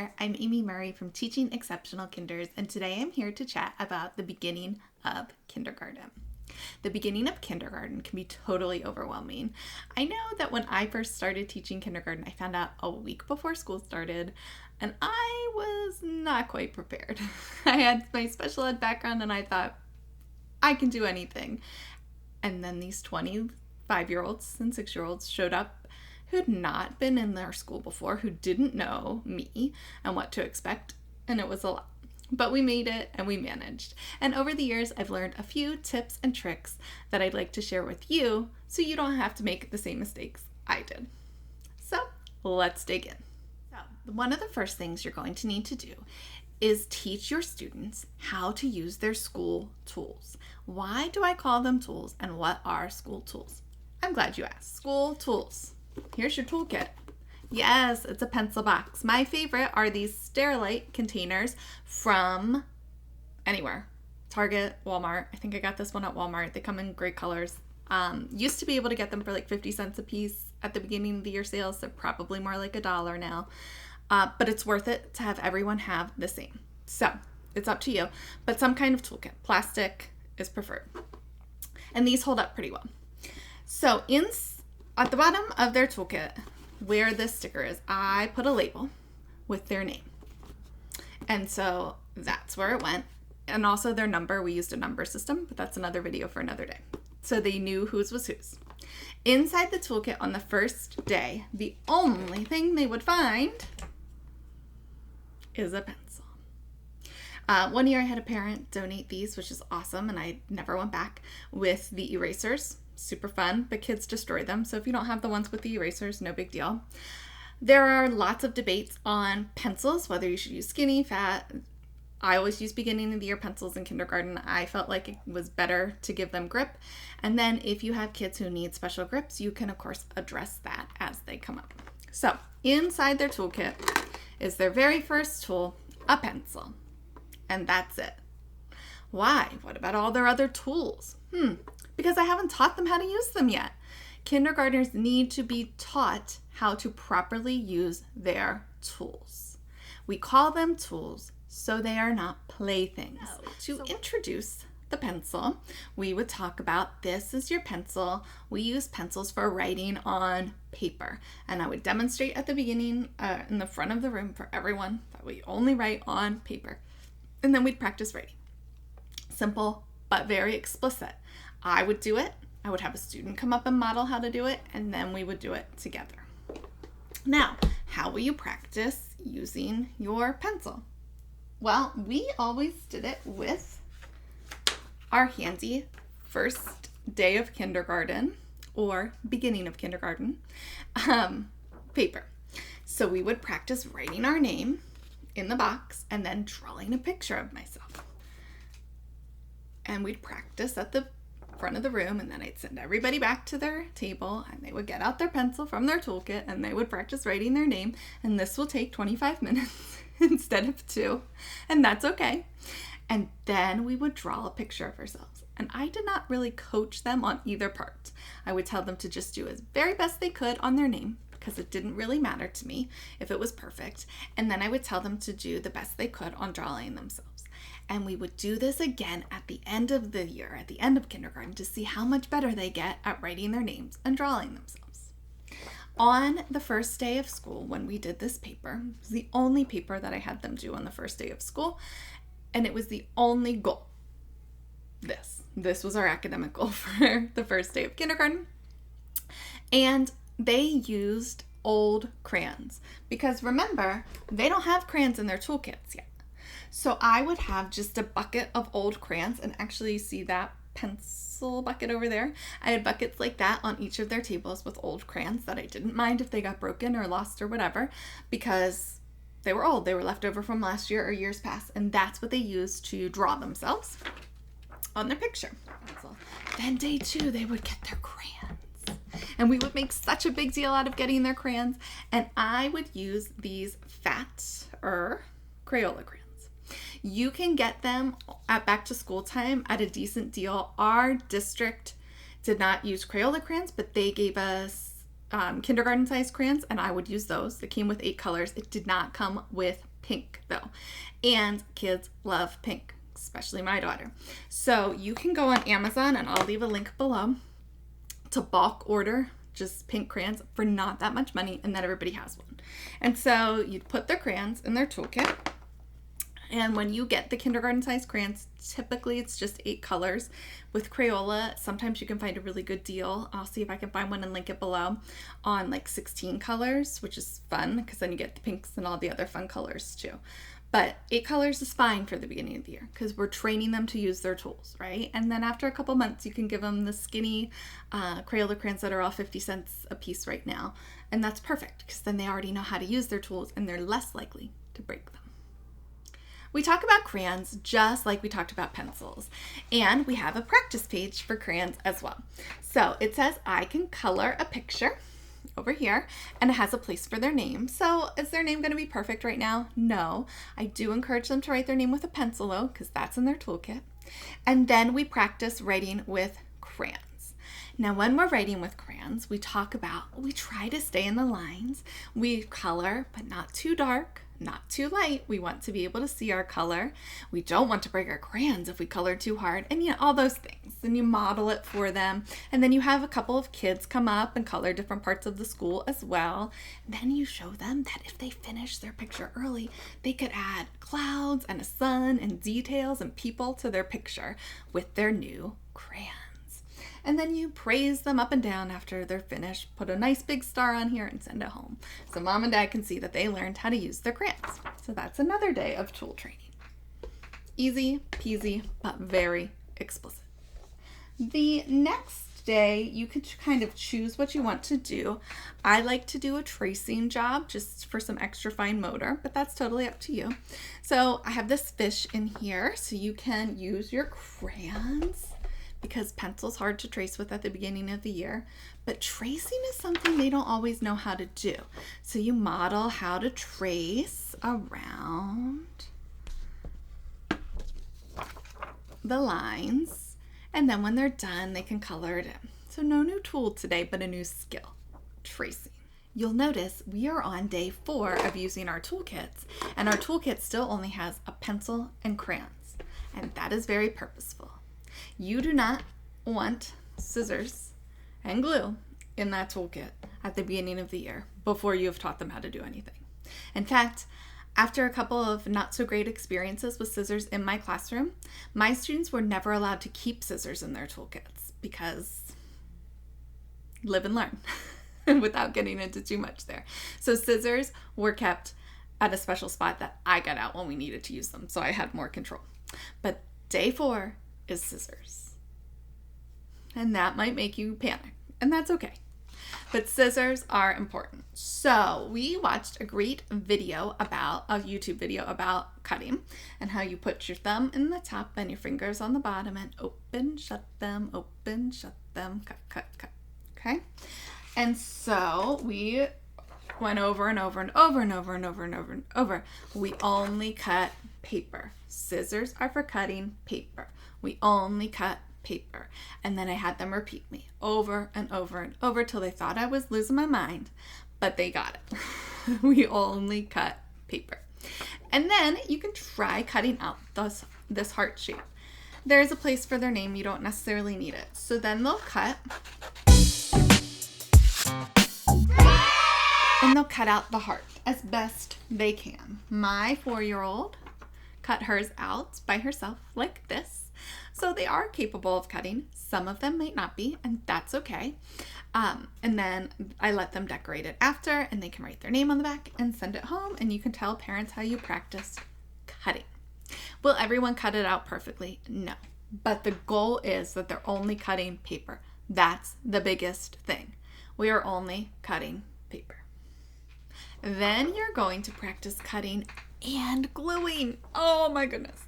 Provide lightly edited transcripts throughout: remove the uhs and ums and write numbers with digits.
there, I'm Amy Murray from Teaching Exceptional Kinders, and today I'm here to chat about the beginning of kindergarten. The beginning of kindergarten can be totally overwhelming. I know that when I first started teaching kindergarten, I found out a week before school started, and I was not quite prepared. I had my special ed background, and I thought, I can do anything. And then these 25-year-olds and 6-year-olds showed up who had not been in their school before, who didn't know me and what to expect, and it was a lot. But we made it and we managed. And over the years, I've learned a few tips and tricks that I'd like to share with you so you don't have to make the same mistakes I did. So let's dig in. So, one of the first things you're going to need to do is teach your students how to use their school tools. Why do I call them tools, and what are school tools? I'm glad you asked. School tools. Here's your toolkit. Yes, it's a pencil box. My favorite are these Sterilite containers from anywhere. Target, Walmart. I think I got this one at Walmart. They come in great colors. Used to be able to get them for like 50 cents a piece at the beginning of the year sales. They're probably more like $1 now. But it's worth it to have everyone have the same. So it's up to you. But some kind of toolkit. Plastic is preferred. And these hold up pretty well. So at the bottom of their toolkit, where this sticker is, I put a label with their name. And so that's where it went. And also their number. We used a number system, but that's another video for another day. So they knew whose was whose. Inside the toolkit on the first day, the only thing they would find is a pencil. One year I had a parent donate these, which is awesome, and I never went back, with the erasers. Super fun, but kids destroy them. So if you don't have the ones with the erasers, no big deal. There are lots of debates on pencils, whether you should use skinny, fat. I always use beginning of the year pencils in kindergarten. I felt like it was better to give them grip. And then if you have kids who need special grips, you can of course address that as they come up. So inside their toolkit is their very first tool, a pencil. And that's it. Why? What about all their other tools? Because I haven't taught them how to use them yet. Kindergartners need to be taught how to properly use their tools. We call them tools so they are not playthings. To introduce the pencil, we would talk about, this is your pencil. We use pencils for writing on paper. And I would demonstrate at the beginning in the front of the room for everyone that we only write on paper. And then we'd practice writing. Simple, but very explicit. I would do it. I would have a student come up and model how to do it, and then we would do it together. Now, how will you practice using your pencil? Well, we always did it with our handy first day of kindergarten or beginning of kindergarten paper. So we would practice writing our name in the box and then drawing a picture of myself. And we'd practice at the front of the room, and then I'd send everybody back to their table, and they would get out their pencil from their toolkit and they would practice writing their name. And this will take 25 minutes instead of 2, and that's okay. And then we would draw a picture of ourselves. And I did not really coach them on either part. I would tell them to just do as very best they could on their name, because it didn't really matter to me if it was perfect. And then I would tell them to do the best they could on drawing themselves. And we would do this again at the end of the year, at the end of kindergarten, to see how much better they get at writing their names and drawing themselves. On the first day of school, when we did this paper, it was the only paper that I had them do on the first day of school, and it was the only goal. This was our academic goal for the first day of kindergarten. And they used old crayons, because remember, they don't have crayons in their toolkits yet. So I would have just a bucket of old crayons, and actually you see that pencil bucket over there. I had buckets like that on each of their tables with old crayons that I didn't mind if they got broken or lost or whatever, because they were old. They were left over from last year or years past, and that's what they used to draw themselves on their picture. Then day 2, they would get their crayons. And we would make such a big deal out of getting their crayons, and I would use these fatter Crayola crayons. You can get them at back to school time at a decent deal. Our district did not use Crayola crayons, but they gave us kindergarten size crayons, and I would use those. It came with 8 colors. It did not come with pink though. And kids love pink, especially my daughter. So you can go on Amazon, and I'll leave a link below, to bulk order just pink crayons for not that much money, and then everybody has one. And so you'd put their crayons in their toolkit. And when you get the kindergarten size crayons, typically it's just 8 colors. With Crayola, sometimes you can find a really good deal. I'll see if I can find one and link it below on like 16 colors, which is fun because then you get the pinks and all the other fun colors too. But 8 colors is fine for the beginning of the year because we're training them to use their tools, right? And then after a couple months, you can give them the skinny Crayola crayons that are all 50 cents a piece right now. And that's perfect because then they already know how to use their tools and they're less likely to break them. We talk about crayons just like we talked about pencils, and we have a practice page for crayons as well. So it says I can color a picture over here, and it has a place for their name. So is their name going to be perfect right now? No. I do encourage them to write their name with a pencil though, because that's in their toolkit. And then we practice writing with crayons. Now, when we're writing with crayons, we try to stay in the lines. We color, but not too dark, not too light. We want to be able to see our color. We don't want to break our crayons if we color too hard, and all those things. And you model it for them. And then you have a couple of kids come up and color different parts of the school as well. Then you show them that if they finish their picture early, they could add clouds and a sun and details and people to their picture with their new crayons. And then you praise them up and down after they're finished, put a nice big star on here and send it home. So mom and dad can see that they learned how to use their crayons. So that's another day of tool training. Easy peasy, but very explicit. The next day, you could kind of choose what you want to do. I like to do a tracing job just for some extra fine motor, but that's totally up to you. So I have this fish in here, so you can use your crayons, because pencil's hard to trace with at the beginning of the year, but tracing is something they don't always know how to do. So you model how to trace around the lines, and then when they're done, they can color it in. So no new tool today, but a new skill, tracing. You'll notice we are on day 4 of using our toolkits, and our toolkit still only has a pencil and crayons, and that is very purposeful. You do not want scissors and glue in that toolkit at the beginning of the year before you have taught them how to do anything. In fact, after a couple of not so great experiences with scissors in my classroom, my students were never allowed to keep scissors in their toolkits because live and learn without getting into too much there. So scissors were kept at a special spot that I got out when we needed to use them, so I had more control. But day 4 is scissors. And that might make you panic, and that's okay. But scissors are important. So we watched a great YouTube video about cutting and how you put your thumb in the top and your fingers on the bottom and open, shut them, cut, cut, cut. Okay? And so we went over and over and over and over and over and over and over. We only cut paper. Scissors are for cutting paper. We only cut paper. And then I had them repeat me over and over and over till they thought I was losing my mind, but they got it. We only cut paper. And then you can try cutting out this heart shape. There's a place for their name. You don't necessarily need it. So then they'll cut, and they'll cut out the heart as best they can. My 4-year-old cut hers out by herself like this. So they are capable of cutting. Some of them might not be, and that's okay. And then I let them decorate it after, and they can write their name on the back and send it home, and you can tell parents how you practiced cutting. Will everyone cut it out perfectly? No. But the goal is that they're only cutting paper. That's the biggest thing. We are only cutting paper. Then you're going to practice cutting and gluing. Oh my goodness.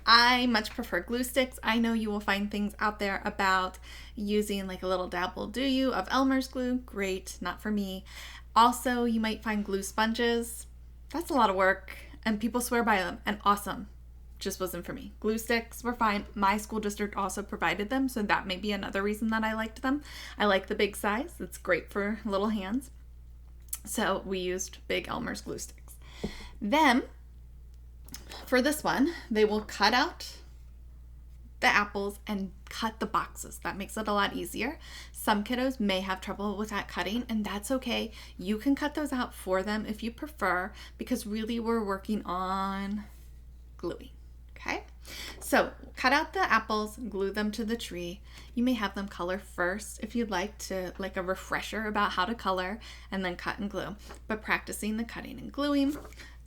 I much prefer glue sticks. I know you will find things out there about using like a little dabble, do you, of Elmer's glue. Great, not for me. Also, you might find glue sponges. That's a lot of work, and people swear by them, and awesome. Just wasn't for me. Glue sticks were fine. My school district also provided them, so that may be another reason that I liked them. I like the big size. It's great for little hands. So we used big Elmer's glue sticks. Then for this one, they will cut out the apples and cut the boxes. That makes it a lot easier. Some kiddos may have trouble with that cutting, and that's okay. You can cut those out for them if you prefer, because really we're working on gluing. Okay, so cut out the apples, glue them to the tree. You may have them color first if you'd like to, like a refresher about how to color, and then cut and glue. But practicing the cutting and gluing,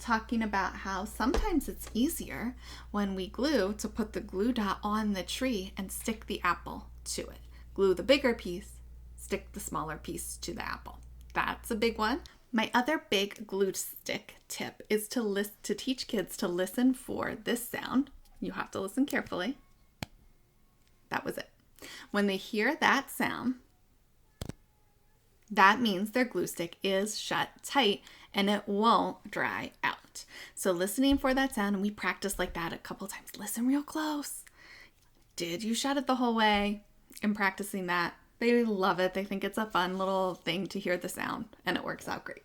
talking about how sometimes it's easier when we glue to put the glue dot on the tree and stick the apple to it. Glue the bigger piece, stick the smaller piece to the apple. That's a big one. My other big glue stick tip is to teach kids to listen for this sound. You have to listen carefully. That was it. When they hear that sound, that means their glue stick is shut tight and it won't dry out. So listening for that sound, and we practice like that a couple times. Listen real close. Did you shut it the whole way? And practicing that, they love it. They think it's a fun little thing to hear the sound, and it works out great.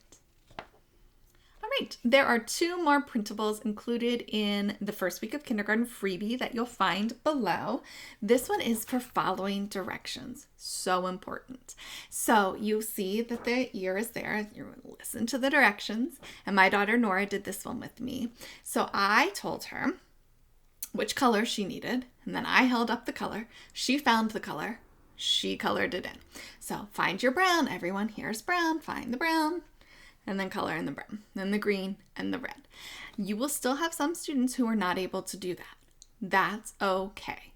All right, there are 2 more printables included in the first week of kindergarten freebie that you'll find below. This one is for following directions. So important. So you see that the ear is there. You listen to the directions. And my daughter Nora did this one with me. So I told her which color she needed, and then I held up the color. She found the color. She colored it in. So find your brown. Everyone, here's brown. Find the brown. And then color in the brown. Then the green and the red. You will still have some students who are not able to do that. That's okay.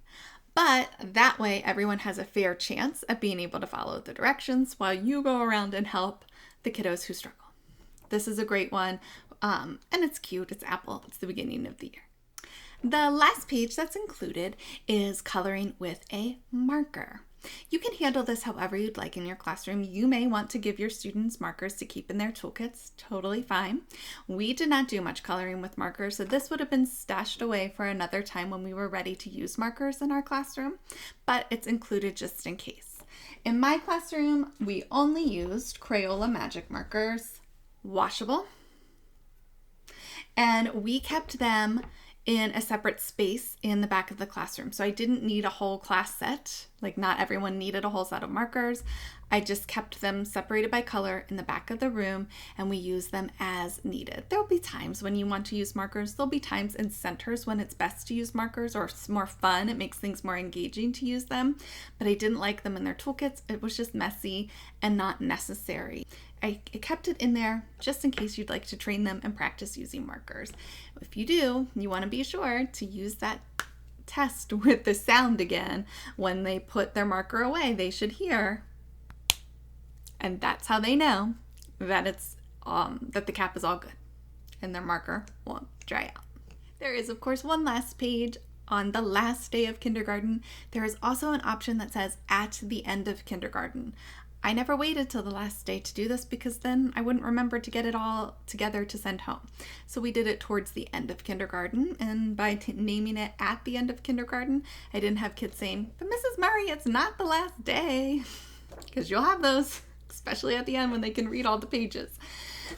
But that way, everyone has a fair chance at being able to follow the directions while you go around and help the kiddos who struggle. This is a great one. And it's cute. It's apple. It's the beginning of the year. The last page that's included is coloring with a marker. You can handle this however you'd like in your classroom. You may want to give your students markers to keep in their toolkits. Totally fine. We did not do much coloring with markers, so this would have been stashed away for another time when we were ready to use markers in our classroom, but it's included just in case. In my classroom, we only used Crayola magic markers, washable, and we kept them in a separate space in the back of the classroom. So I didn't need a whole class set. Like, not everyone needed a whole set of markers. I just kept them separated by color in the back of the room, and we use them as needed. There'll be times when you want to use markers. There'll be times in centers when it's best to use markers, or it's more fun. It makes things more engaging to use them. But I didn't like them in their toolkits. It was just messy and not necessary. I kept it in there just in case you'd like to train them and practice using markers. If you do, you want to be sure to use that test with the sound again. When they put their marker away, they should hear. And that's how they know that it's that the cap is all good and their marker won't dry out. There is, of course, one last page. On the last day of kindergarten, there is also an option that says at the end of kindergarten. I never waited till the last day to do this because then I wouldn't remember to get it all together to send home. So we did it towards the end of kindergarten, and by naming it at the end of kindergarten, I didn't have kids saying, "But Mrs. Murray, it's not the last day," because you'll have those, especially at the end when they can read all the pages.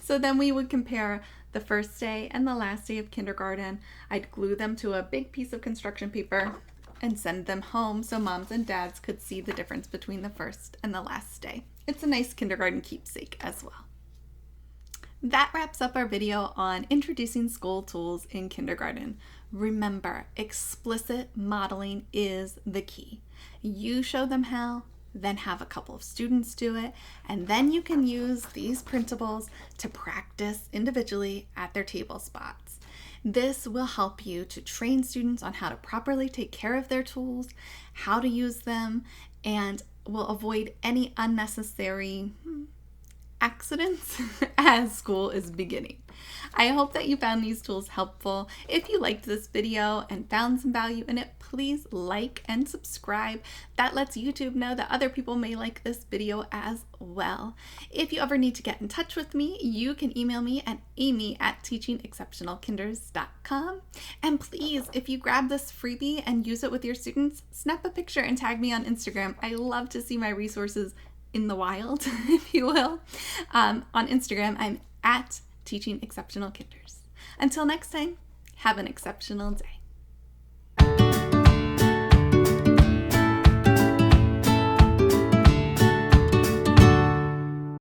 So then we would compare the first day and the last day of kindergarten. I'd glue them to a big piece of construction paper and send them home so moms and dads could see the difference between the first and the last day. It's a nice kindergarten keepsake as well. That wraps up our video on introducing school tools in kindergarten. Remember, explicit modeling is the key. You show them how, then have a couple of students do it, and then you can use these printables to practice individually at their table spots. This will help you to train students on how to properly take care of their tools, how to use them, and will avoid any unnecessary accidents as school is beginning. I hope that you found these tools helpful. If you liked this video and found some value in it, please like and subscribe. That lets YouTube know that other people may like this video as well. If you ever need to get in touch with me, you can email me at amy@teachingexceptionalkinders.com. And please, if you grab this freebie and use it with your students, snap a picture and tag me on Instagram. I love to see my resources in the wild, if you will. On Instagram, I'm at Teaching Exceptional Kinders. Until next time, Have an exceptional day.